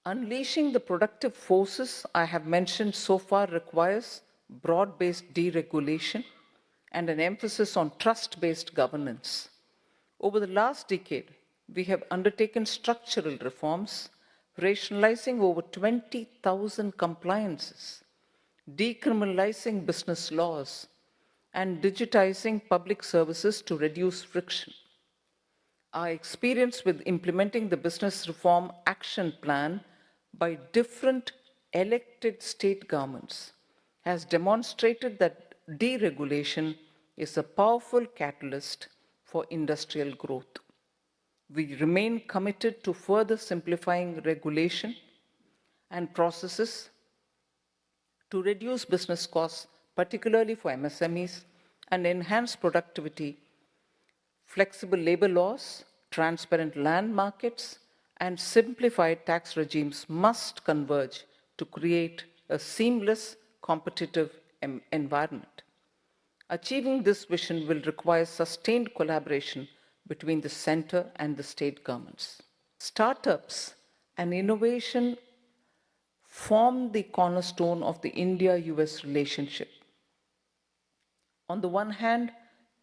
Unleashing the productive forces I have mentioned so far requires broad-based deregulation and an emphasis on trust-based governance. Over the last decade, we have undertaken structural reforms, rationalizing over 20,000 compliances, decriminalizing business laws, and digitizing public services to reduce friction. Our experience with implementing the Business Reform Action Plan by different elected state governments has demonstrated that deregulation is a powerful catalyst for industrial growth. We remain committed to further simplifying regulation and processes to reduce business costs, particularly for MSMEs, and enhance productivity. Flexible labor laws, transparent land markets, and simplified tax regimes must converge to create a seamless, competitive environment. Achieving this vision will require sustained collaboration between the center and the state governments. Startups and innovation form the cornerstone of the India-US relationship. On the one hand,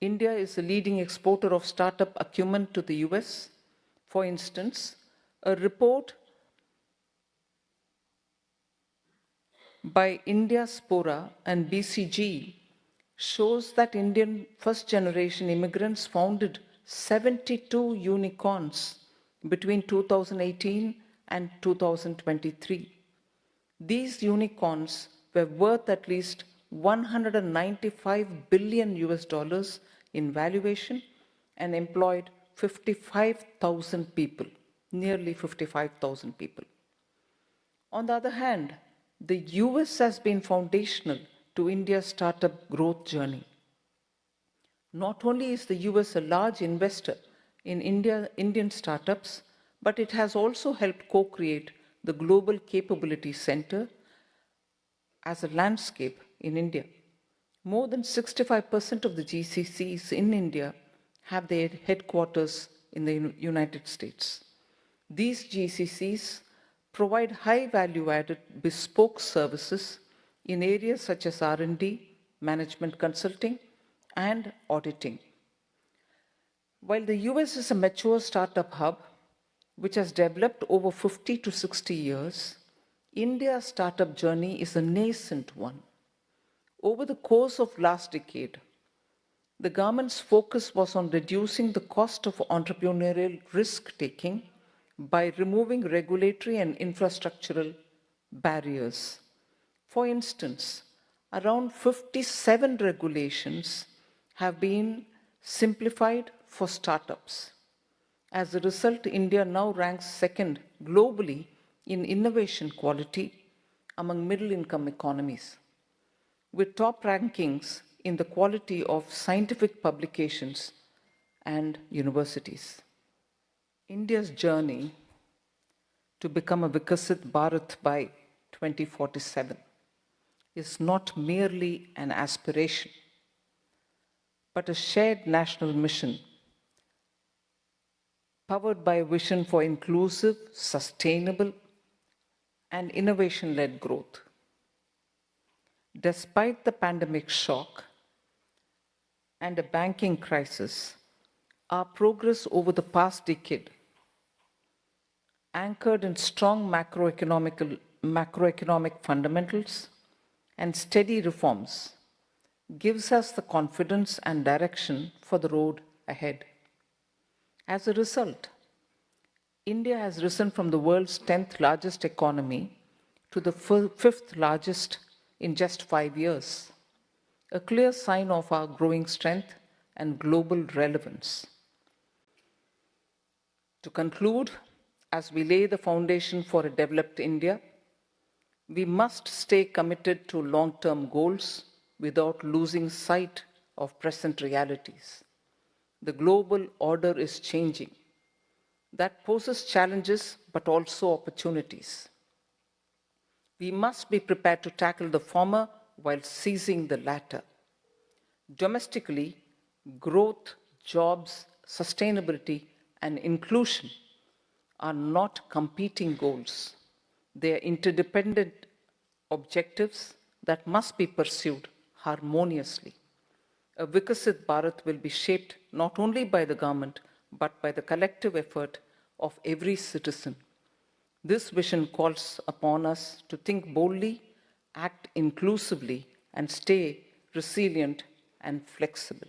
India is a leading exporter of startup acumen to the US. For instance, a report by Indiaspora and BCG shows that Indian first-generation immigrants founded 72 unicorns between 2018 and 2023. These unicorns were worth at least 195 billion US dollars in valuation and employed 55,000 people, nearly 55,000 people. On the other hand, the US has been foundational to India's startup growth journey. Not only is the US a large investor in Indian startups, but it has also helped co-create the Global Capability Center as a landscape in India. More than 65% of the GCCs in India have their headquarters in the United States. These GCCs provide high value-added bespoke services in areas such as R&D, management consulting, and auditing. While the US is a mature startup hub, which has developed over 50 to 60 years, India's startup journey is a nascent one. Over the course of last decade, the government's focus was on reducing the cost of entrepreneurial risk-taking by removing regulatory and infrastructural barriers. For instance, around 57 regulations have been simplified for startups. As a result, India now ranks second globally in innovation quality among middle-income economies, with top rankings in the quality of scientific publications and universities. India's journey to become a Vikasit Bharat by 2047 is not merely an aspiration, but a shared national mission powered by a vision for inclusive, sustainable, and innovation-led growth. Despite the pandemic shock and a banking crisis, our progress over the past decade, anchored in strong macroeconomic fundamentals and steady reforms, gives us the confidence and direction for the road ahead. As a result, India has risen from the world's 10th largest economy to the 5th largest in just 5 years, a clear sign of our growing strength and global relevance. To conclude, as we lay the foundation for a developed India, we must stay committed to long-term goals without losing sight of present realities. The global order is changing. That poses challenges, but also opportunities. We must be prepared to tackle the former while seizing the latter. Domestically, growth, jobs, sustainability, and inclusion are not competing goals. They are interdependent objectives that must be pursued harmoniously. A Vikasit Bharat will be shaped not only by the government, but by the collective effort of every citizen. This vision calls upon us to think boldly, act inclusively, and stay resilient and flexible.